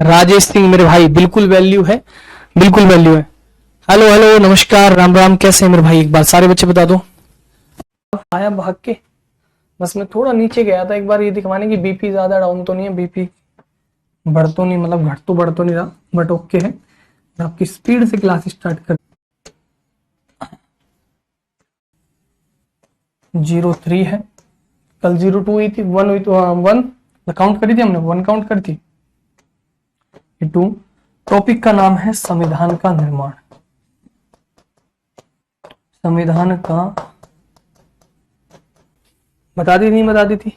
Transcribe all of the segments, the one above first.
राजेश सिंह मेरे भाई, बिल्कुल वैल्यू है, बिल्कुल वैल्यू है। हेलो हेलो, नमस्कार, राम राम, कैसे हैं मेरे भाई? एक बार सारे बच्चे बता दो। आया भाग के, बस मैं थोड़ा नीचे गया था एक बार ये दिखवाने की बीपी ज्यादा डाउन तो नहीं है, बीपी बढ़ तो नहीं, मतलब घट तो बढ़ तो नहीं रहा, बट ओके है। आपकी स्पीड से क्लास स्टार्ट कर। 03 है, कल 02 हुई थी, 1 हुई तो 1 काउंट करी थी हमने, 1 काउंट करी थी। 2 टॉपिक का नाम है संविधान का निर्माण। संविधान का बता दी, नहीं बता दी थी?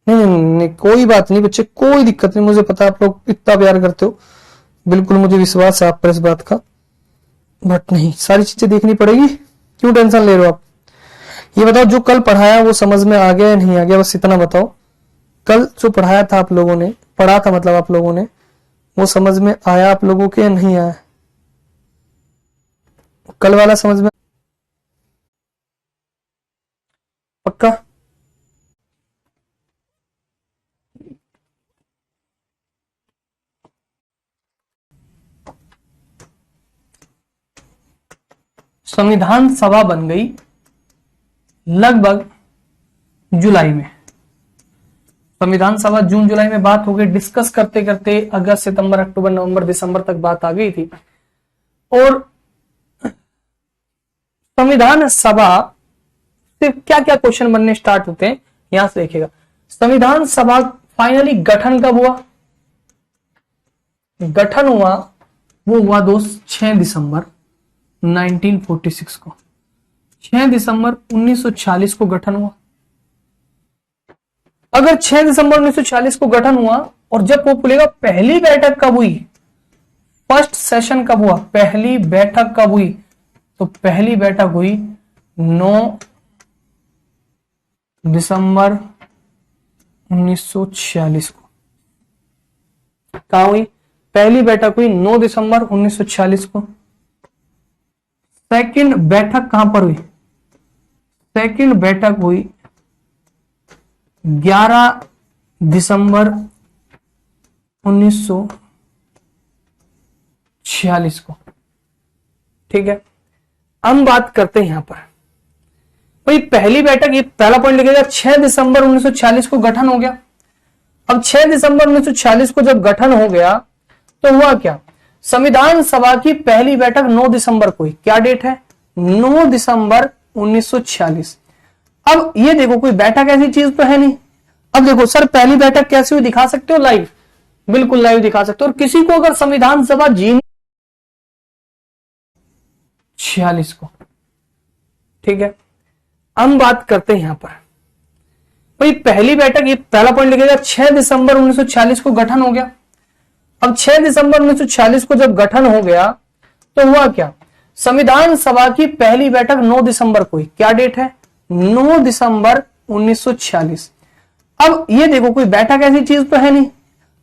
नहीं, कोई बात नहीं बच्चे, कोई दिक्कत नहीं, मुझे पता आप लोग इतना प्यार करते हो, बिल्कुल मुझे विश्वास है आप पर इस बात का। बट नहीं, सारी चीजें देखनी पड़ेगी, क्यों टेंशन ले रहे हो आप? ये बताओ जो कल पढ़ाया वो समझ में आ गया या नहीं आ गया, बस इतना बताओ। कल जो पढ़ाया था आप लोगों ने, पढ़ा था मतलब आप लोगों ने, वो समझ में आया आप लोगों के या नहीं आया? कल वाला समझ में पक्का? संविधान सभा बन गई लगभग जुलाई में। संविधान सभा जून जुलाई में बात हो गई, डिस्कस करते करते अगस्त सितंबर अक्टूबर नवंबर दिसंबर तक बात आ गई थी। और संविधान सभा से क्या क्या क्वेश्चन बनने स्टार्ट होते हैं, यहां से देखिएगा। संविधान सभा फाइनली गठन कब हुआ? गठन हुआ, वो हुआ दोस्त 6 दिसंबर 1946 को। 6 दिसंबर 1946 को गठन हुआ। अगर 6 दिसंबर 1946 को गठन हुआ, और जब वो बोलेगा पहली बैठक कब हुई, फर्स्ट सेशन कब हुआ, पहली बैठक कब हुई, तो पहली बैठक हुई 9 दिसंबर 1946 को। कहां हुई? पहली बैठक हुई 9 दिसंबर 1946 को। सेकंड बैठक कहां पर हुई? सेकंड बैठक हुई 11 दिसंबर 1946 को। ठीक है, हम बात करते हैं यहां पर भाई पहली बैठक, ये पहला पॉइंट लिखेगा, 6 दिसंबर 1946 को गठन हो गया। अब 6 दिसंबर 1946 को जब गठन हो गया तो हुआ क्या? संविधान सभा की पहली बैठक 9 दिसंबर को हुई। क्या डेट है? 9 दिसंबर 1946। अब ये देखो, कोई बैठक ऐसी चीज तो है नहीं। अब देखो सर, पहली बैठक कैसे हुई दिखा सकते हो? लाइव, बिल्कुल लाइव दिखा सकते हो। और किसी को अगर संविधान सभा जी 46 को, ठीक है, हम बात करते हैं यहां पर भाई पहली बैठक, ये पहला पॉइंट लिखेगा, 6 दिसंबर 1946 को गठन हो गया। अब 6 दिसंबर 1946 को जब गठन हो गया तो हुआ क्या? संविधान सभा की पहली बैठक 9 दिसंबर को हुई। क्या डेट है? 9 दिसंबर 1946। अब ये देखो, कोई बैठक ऐसी चीज तो है नहीं।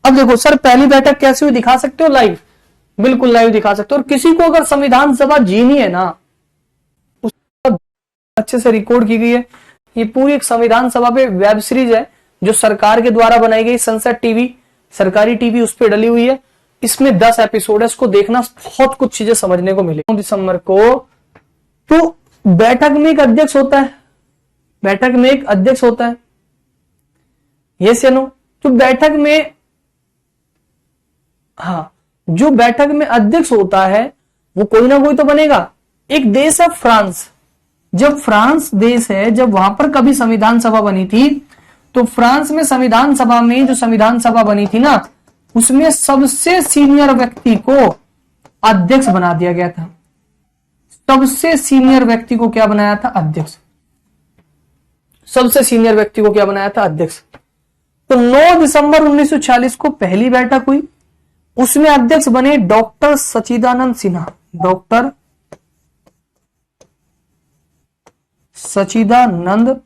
अब देखो सर, पहली बैठक कैसे हुई दिखा सकते हो? लाइव, बिल्कुल लाइव दिखा सकते हो। और किसी को अगर संविधान सभा जीनी है ना, अच्छे से रिकॉर्ड की गई है। ये पूरी एक संविधान सभा पे वेब सीरीज है जो सरकार के द्वारा बनाई गई, संसद टीवी, सरकारी टीवी उस पर डली हुई है। इसमें 10 एपिसोड है, इसको देखना, बहुत कुछ चीजें समझने को मिले। 9 दिसंबर को तो बैठक में एक अध्यक्ष होता है, बैठक में एक अध्यक्ष होता है, यस या नो? तो बैठक में, हाँ, जो बैठक में अध्यक्ष होता है वो कोई ना कोई तो बनेगा। एक देश है फ्रांस, जब फ्रांस देश है, जब वहां पर कभी संविधान सभा बनी थी, तो फ्रांस में संविधान सभा में जो संविधान सभा बनी थी ना, उसमें सबसे सीनियर व्यक्ति को अध्यक्ष बना दिया गया था। सबसे सीनियर व्यक्ति को क्या बनाया था? अध्यक्ष। सबसे सीनियर व्यक्ति को क्या बनाया था? अध्यक्ष। तो 9 दिसंबर 1946 को पहली बैठक हुई, उसमें अध्यक्ष बने डॉक्टर सच्चिदानंद सिन्हा। डॉक्टर सच्चिदानंद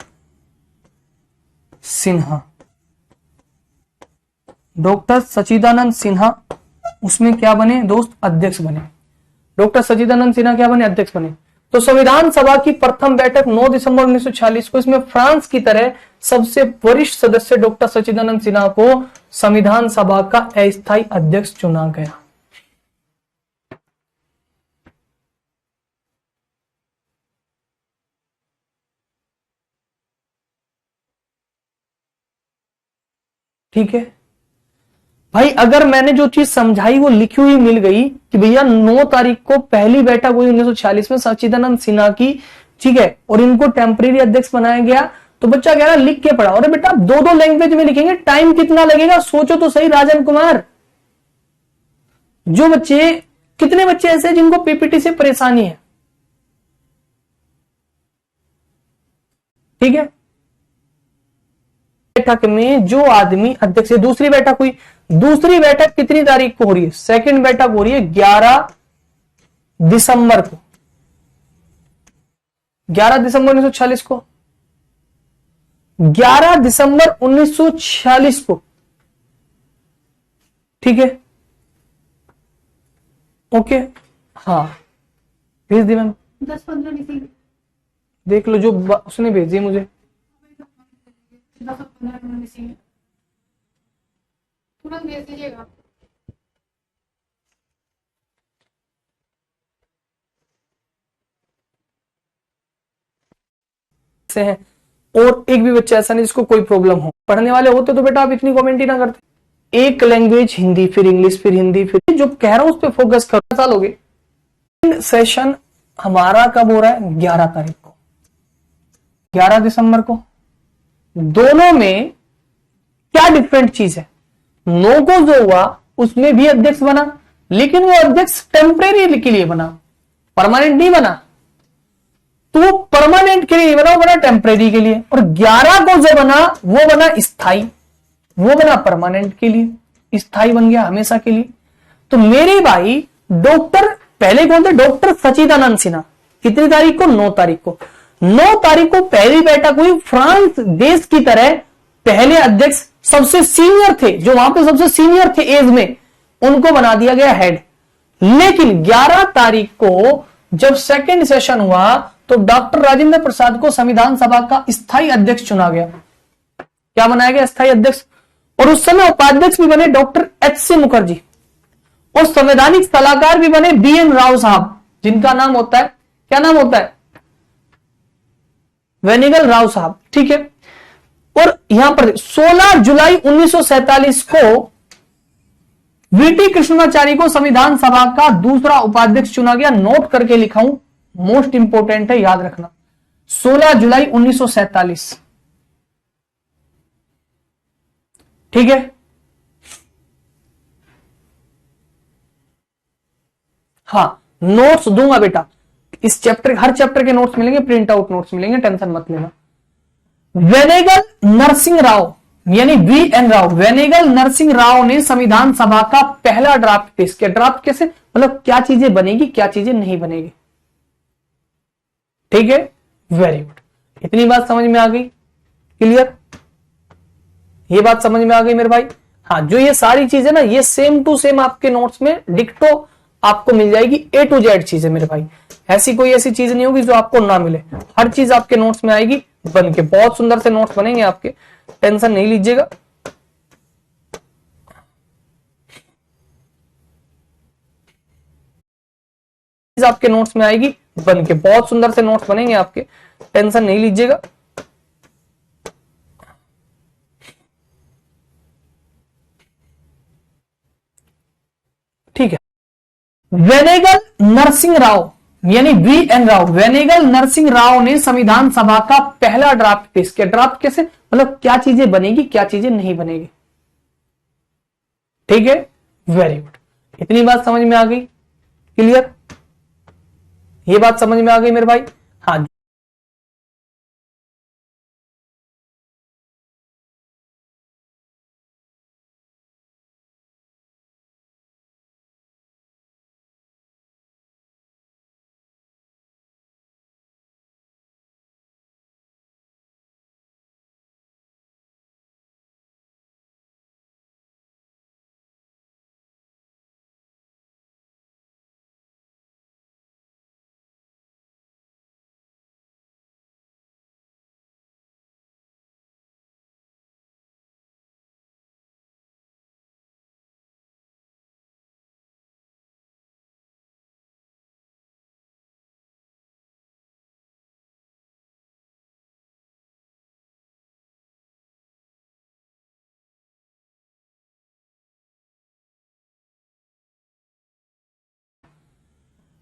सिन्हा, डॉक्टर सच्चिदानंद सिन्हा उसमें क्या बने दोस्त? अध्यक्ष बने। डॉक्टर सच्चिदानंद सिन्हा क्या बने? अध्यक्ष बने। तो संविधान सभा की प्रथम बैठक 9 दिसंबर 1946 को, इसमें फ्रांस की तरह सबसे वरिष्ठ सदस्य डॉक्टर सच्चिदानंद सिन्हा को संविधान सभा का अस्थायी अध्यक्ष चुना गया। ठीक है भाई, अगर मैंने जो चीज समझाई वो लिखी हुई मिल गई कि भैया 9 तारीख को पहली बैठक हुई 1946 में सच्चिदानंद सिन्हा की, ठीक है, और इनको टेम्परेरी अध्यक्ष बनाया गया, तो बच्चा कह रहा लिख के पढ़ा। और बेटा 2-2 लैंग्वेज में लिखेंगे, टाइम कितना लगेगा सोचो तो सही राजन कुमार। जो बच्चे, कितने बच्चे ऐसे हैं जिनको पीपीटी से परेशानी है? ठीक है, बैठक में जो आदमी अध्यक्ष, दूसरी बैठक हुई, दूसरी बैठक कितनी तारीख को हो रही है? सेकंड बैठक हो रही है 11 दिसंबर को, 11 दिसंबर 1946 को, 11 दिसंबर 1946 को, ठीक है, ओके, हाँ भेज दी मैम, 10-15 लिखेंगे, देख लो जो उसने भेजी मुझे। 10-15 लिखेंगे, तुरंत भेज दीजिएगा। से हैं, और एक भी बच्चा ऐसा नहीं जिसको कोई प्रॉब्लम हो। पढ़ने वाले होते तो बेटा आप इतनी कमेंट ही ना करते। एक लैंग्वेज हिंदी, फिर इंग्लिश, फिर हिंदी, फिर जो कह रहा हूं उस पर फोकस करो। साल हो गए। सेशन हमारा कब हो रहा है? 11 तारीख को, 11 दिसंबर को। दोनों में क्या डिफरेंट चीज है? 9 को जो हुआ उसमें भी अध्यक्ष बना, लेकिन वो अध्यक्ष टेम्परेरी के लिए बना, परमानेंट नहीं बना। तो वो परमानेंट के लिए नहीं बना, वो बना टेम्परेरी के लिए। और 11 को जो बना वो बना स्थायी, वो बना परमानेंट के लिए, स्थायी बन गया हमेशा के लिए। तो मेरे भाई डॉक्टर पहले कौन थे? डॉक्टर सच्चिदानंद सिन्हा। कितनी तारीख को? 9 तारीख को। 9 तारीख को पहली बैठक हुई। फ्रांस देश की तरह पहले अध्यक्ष सबसे सीनियर थे, जो वहां पे सबसे सीनियर थे एज में, उनको बना दिया गया हेड। लेकिन 11 तारीख को जब सेकंड सेशन हुआ तो डॉक्टर राजेंद्र प्रसाद को संविधान सभा का स्थायी अध्यक्ष चुना गया। क्या बनाया गया? स्थायी अध्यक्ष। और उस समय उपाध्यक्ष भी बने डॉक्टर एच.सी. मुखर्जी, और संवैधानिक सलाहकार भी बने बी.एन. राव साहब, जिनका नाम होता है, क्या नाम होता है? वेनिगल राव साहब, ठीक है। और यहां पर 16 जुलाई 1947 को वीटी कृष्णाचारी को संविधान सभा का दूसरा उपाध्यक्ष चुना गया। नोट करके लिखाऊं, मोस्ट इंपोर्टेंट है, याद रखना। 16 जुलाई 1947, ठीक है। हाँ, नोट्स दूंगा बेटा, इस चैप्टर, हर चैप्टर के नोट्स मिलेंगे, प्रिंट आउट नोट्स मिलेंगे, टेंशन मत लेना। वेनेगल नरसिंह राव यानी वी.एन. राव, वेनेगल नरसिंह राव ने संविधान सभा का पहला ड्राफ्ट पेश किया। ड्राफ्ट कैसे? मतलब क्या चीजें बनेगी, क्या चीजें नहीं बनेगी, ठीक है। वेरी गुड, इतनी बात समझ में आ गई? क्लियर? ये बात समझ में आ गई मेरे भाई? हाँ, जो ये सारी चीजें ना, ये सेम टू सेम आपके नोट्स में डिक्टो आपको मिल जाएगी, ए टू जेड चीजें मेरे भाई। ऐसी कोई ऐसी चीज नहीं होगी जो आपको ना मिले, हर चीज आपके नोट्स में आएगी बन के। बहुत सुंदर से नोट्स बनेंगे आपके, टेंशन नहीं लीजिएगा। आपके नोट्स में आएगी बन के, बहुत सुंदर से नोट्स बनेंगे आपके, टेंशन नहीं लीजिएगा। ठीक है। वेनेगल नरसिंह राव यानी वी.एन. राव, वेनेगल नरसिंह राव ने संविधान सभा का पहला ड्राफ्ट पेश किया। ड्राफ्ट कैसे? मतलब क्या चीजें बनेगी, क्या चीजें नहीं बनेगी, ठीक है। वेरी गुड, इतनी बात समझ में आ गई? क्लियर? ये बात समझ में आ गई मेरे भाई? हाँ।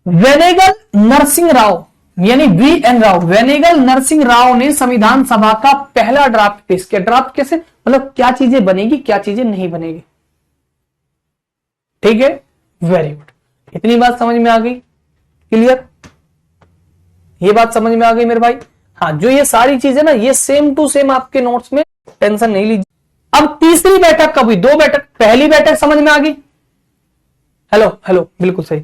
वेनेगल नरसिंह राव यानी VN राव, वेनेगल नरसिंह राव ने संविधान सभा का पहला ड्राफ्ट पेश किया। ड्राफ्ट कैसे, मतलब क्या चीजें बनेगी क्या चीजें नहीं बनेगी। ठीक है, वेरी गुड। इतनी बात समझ में आ गई, क्लियर, ये बात समझ में आ गई मेरे भाई। हाँ, जो ये सारी चीजें ना ये सेम टू सेम आपके नोट्स में, टेंशन नहीं लीजिए। अब तीसरी बैठक कब हुई, दो बैठक, पहली बैठक समझ में आ गई। हेलो हेलो, बिल्कुल सही।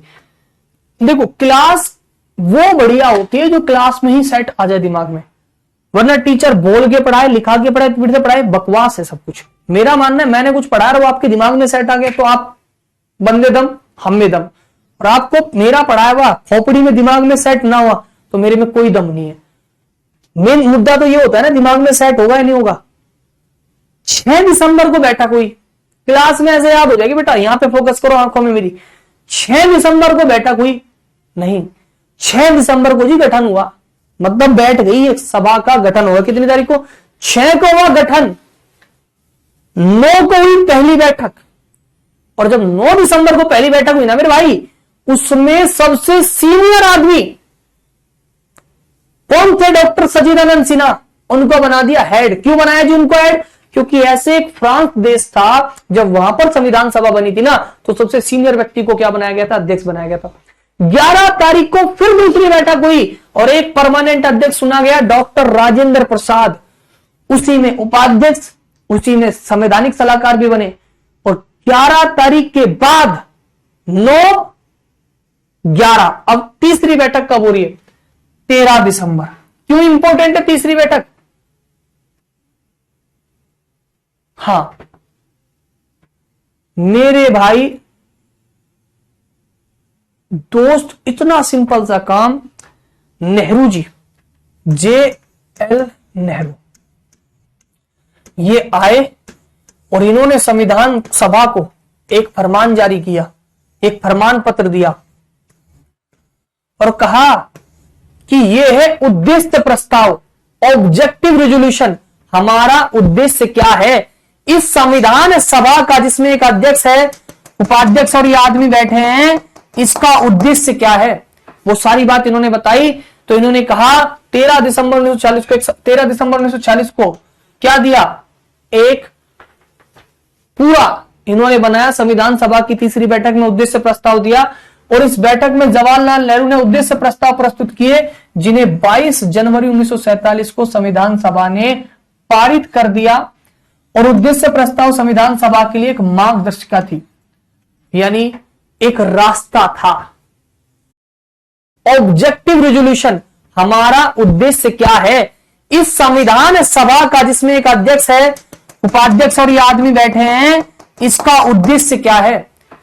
देखो क्लास वो बढ़िया होती है जो क्लास में ही सेट आ जाए दिमाग में, वरना टीचर बोल के पढ़ाए, लिखा के पढ़ाए, फिर से पढ़ाए, बकवास है सब कुछ। मेरा मानना है मैंने कुछ पढ़ा है वो आपके दिमाग में सेट आ गया तो आप बंदे दम हम में दम, और आपको मेरा पढ़ाया हुआ खोपड़ी में दिमाग में सेट ना हुआ तो मेरे में कोई दम नहीं है। मेन मुद्दा तो ये होता है ना दिमाग में सेट होगा या नहीं होगा। 6 दिसंबर को बैठक हुई, क्लास में ऐसे याद हो जाएगी बेटा, यहां पे फोकस करो आंखों में मेरी। 6 दिसंबर को बैठक हुई नहीं, 6 दिसंबर को जी गठन हुआ, मतलब बैठ गई एक सभा का गठन हुआ। कितनी तारीख को, 6 को हुआ गठन, 9 को हुई पहली बैठक। और जब 9 दिसंबर को पहली बैठक हुई ना मेरे भाई, उसमें सबसे सीनियर आदमी कौन थे, डॉक्टर सचिदानंद सिन्हा, उनको बना दिया हेड। क्यों बनाया जी उनको हेड, क्योंकि ऐसे एक फ्रांस देश था जब वहां पर संविधान सभा बनी थी ना, तो सबसे सीनियर व्यक्ति को क्या बनाया गया था, अध्यक्ष बनाया गया था। 11 तारीख को फिर दूसरी बैठक हुई और एक परमानेंट अध्यक्ष चुना गया, डॉक्टर राजेंद्र प्रसाद, उसी में उपाध्यक्ष, उसी में संवैधानिक सलाहकार भी बने। और 11 तारीख के बाद 9, 11, अब तीसरी बैठक कब हो रही है, 13 दिसंबर। क्यों इंपॉर्टेंट है तीसरी बैठक, हां मेरे भाई दोस्त, इतना सिंपल सा काम, नेहरू जी, JL नेहरू, ये आए और इन्होंने संविधान सभा को एक फरमान जारी किया, एक फरमान पत्र दिया और कहा कि यह है उद्देश्य प्रस्ताव, ऑब्जेक्टिव रेजोल्यूशन। हमारा उद्देश्य क्या है इस संविधान सभा का, जिसमें एक अध्यक्ष है, उपाध्यक्ष और ये आदमी बैठे हैं, इसका उद्देश्य क्या है, वो सारी बात इन्होंने बताई। तो इन्होंने कहा 13 दिसंबर 1940 को, 13 दिसंबर 1940 को क्या दिया, एक पूरा इन्होंने बनाया संविधान सभा की तीसरी बैठक में उद्देश्य प्रस्ताव दिया। और इस बैठक में जवाहरलाल नेहरू ने उद्देश्य प्रस्ताव प्रस्तुत किए, जिन्हें 22 जनवरी 1947 को संविधान सभा ने पारित कर दिया। और उद्देश्य प्रस्ताव संविधान सभा के लिए एक मार्गदर्शिका थी, यानी एक रास्ता था। ऑब्जेक्टिव रेजोल्यूशन, हमारा उद्देश्य क्या है इस संविधान सभा का, जिसमें एक अध्यक्ष है, उपाध्यक्ष और ये आदमी बैठे हैं, इसका उद्देश्य क्या है,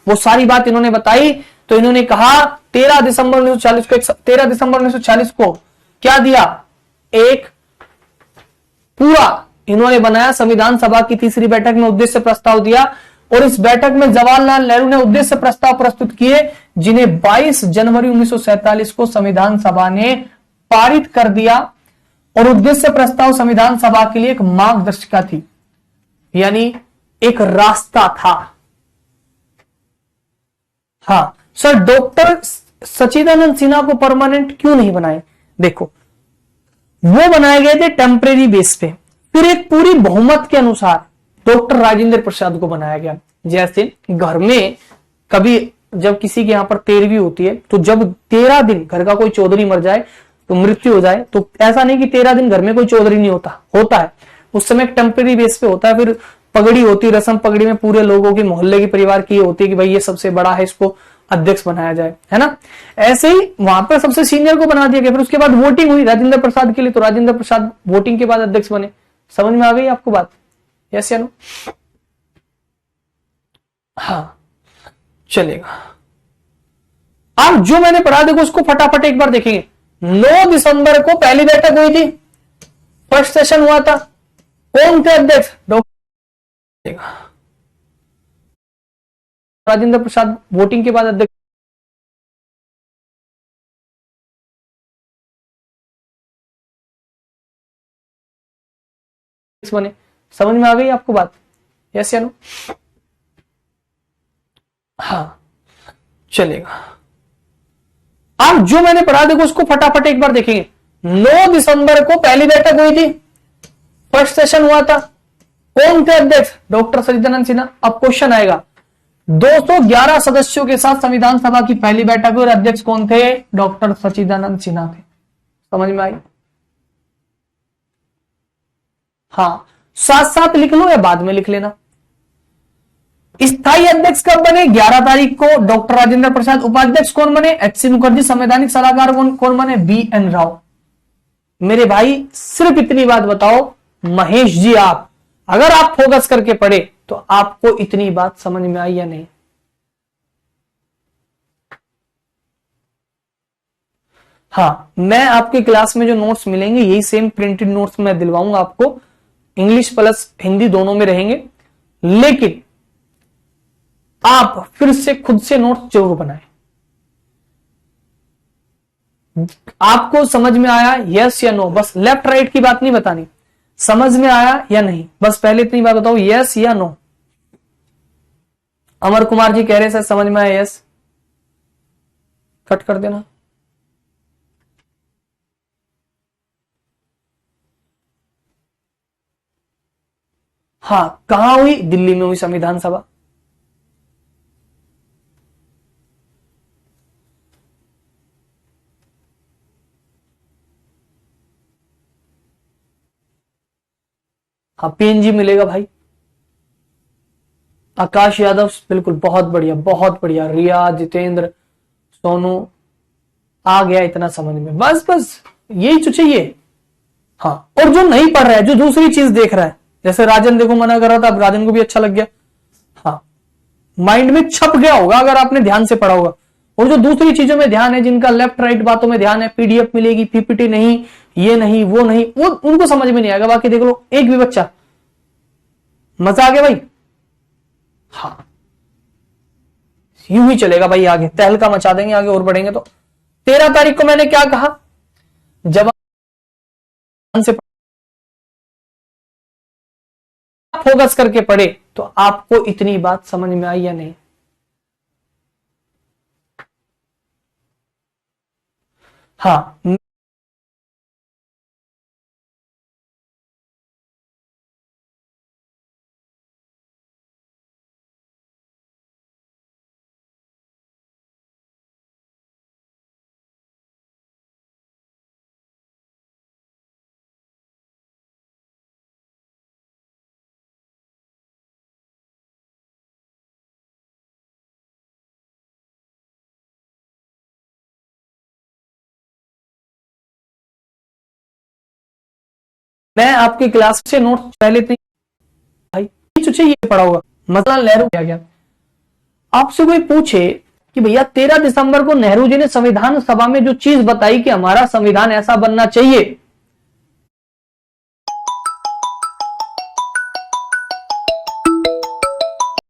वो सारी बात इन्होंने बताई। तो इन्होंने कहा 13 दिसंबर 1940 को, 13 दिसंबर 1940 को क्या दिया, एक पूरा इन्होंने बनाया संविधान सभा की तीसरी बैठक में उद्देश्य प्रस्ताव दिया। और इस बैठक में जवाहरलाल नेहरू ने उद्देश्य प्रस्ताव प्रस्तुत किए, जिन्हें 22 जनवरी 1947 को संविधान सभा ने पारित कर दिया। और उद्देश्य प्रस्ताव संविधान सभा के लिए एक मार्गदर्शिका थी, यानी एक रास्ता था। हाँ सर, डॉक्टर सचिदानंद सिन्हा को परमानेंट क्यों नहीं बनाए, देखो वो बनाए गए थे टेम्परेरी बेस पे, फिर एक पूरी बहुमत के अनुसार डॉक्टर राजेंद्र प्रसाद को बनाया गया। जैसे घर में कभी जब किसी के यहां पर 13वीं होती है, तो जब 13 दिन घर का कोई चौधरी मर जाए, तो मृत्यु हो जाए, तो ऐसा नहीं कि 13 दिन घर में कोई चौधरी नहीं होता, होता है उस समय एक टेम्परेरी बेस पे होता है। फिर पगड़ी होती है, रस्म पगड़ी में पूरे लोगों की, मोहल्ले के परिवार की होती है कि भाई ये सबसे बड़ा है, इसको अध्यक्ष बनाया जाए, है ना। ऐसे ही वहां पर सबसे सीनियर को बना दिया गया। फिर उसके बाद वोटिंग हुई राजेंद्र प्रसाद के लिए, तो राजेंद्र प्रसाद वोटिंग के बाद अध्यक्ष बने। समझ में आ गई आपको बात, यस या नो। हाँ चलेगा। अब जो मैंने पढ़ा देखो उसको फटाफट एक बार देखेंगे। 9 दिसंबर को पहली बैठक हुई थी, फर्स्ट सेशन हुआ था, कौन थे अध्यक्ष, डॉक्टर राजेंद्र प्रसाद, वोटिंग के बाद अध्यक्ष बने। समझ में आ गई आपको बात, यस या नो। हाँ चलेगा। आप जो मैंने पढ़ा देखो उसको फटाफट एक बार देखेंगे। 9 दिसंबर को पहली बैठक हुई थी, फर्स्ट सेशन हुआ था। कौन थे अध्यक्ष? डॉक्टर सचिदानंद सिन्हा। अब क्वेश्चन आएगा, 211 सदस्यों के साथ संविधान सभा की पहली बैठक हुई और अध्यक्ष कौन थे? डॉक्टर सचिदानंद सिन्हा थे। समझ में आई? हाँ, साथ साथ लिख लो या बाद में लिख लेना। स्थायी अध्यक्ष कब बने? 11 तारीख को डॉक्टर राजेंद्र प्रसाद। उपाध्यक्ष कौन बने? एच.सी. मुखर्जी। संवैधानिक सलाहकार कौन बने? बी.एन. राव। मेरे भाई सिर्फ इतनी बात बताओ महेश जी, आप अगर आप फोकस करके पढ़े तो आपको इतनी बात समझ में आई या नहीं? हाँ, मैं आपके क्लास में जो नोट्स मिलेंगे यही सेम प्रिंटेड नोट्स मैं दिलवाऊंगा आपको, इंग्लिश प्लस हिंदी दोनों में रहेंगे, लेकिन आप फिर से खुद से नोट्स जरूर बनाएं। आपको समझ में आया यस या नो? बस लेफ्ट राइट की बात नहीं बतानी, समझ में आया या नहीं, बस पहले इतनी बात बताओ, यस या नो। अमर कुमार जी कह रहे सर समझ में आया, यस, कट कर देना। हाँ, कहां हुई? दिल्ली में हुई संविधान सभा। हाँ, पीएनजी मिलेगा भाई। आकाश यादव, बिल्कुल, बहुत बढ़िया बहुत बढ़िया। रिया, जितेंद्र, सोनू, आ गया इतना समझ में, बस बस यही तो चाहिए। हाँ, और जो नहीं पढ़ रहा है, जो दूसरी चीज देख रहा है, जैसे राजन देखो मना कर रहा था, अब राजन को भी अच्छा लग गया। हाँ, माइंड में छप गया होगा अगर आपने ध्यान से पढ़ा होगा। और जो दूसरी चीजों में ध्यान है, जिनका लेफ्ट राइट बातों में ध्यान है, पीडीएफ मिलेगी, पीपीटी नहीं, ये नहीं वो नहीं, वो उनको समझ में नहीं आएगा। बाकी देख लो, एक भी बच्चा, मजा आ गया भाई। हाँ, यूं ही चलेगा भाई, आगे तहलका मचा देंगे, आगे और बढ़ेंगे। तो 13 तारीख को मैंने क्या कहा? जवान से फोकस करके पढ़े तो आपको इतनी बात समझ में आई या नहीं? हाँ, मैं आपकी क्लास से नोट पहले भाई चाहिए पढ़ा होगा। मसला नेहरू क्या गया? आपसे कोई पूछे कि भैया 13 दिसंबर को नेहरू जी ने संविधान सभा में जो चीज बताई कि हमारा संविधान ऐसा बनना चाहिए,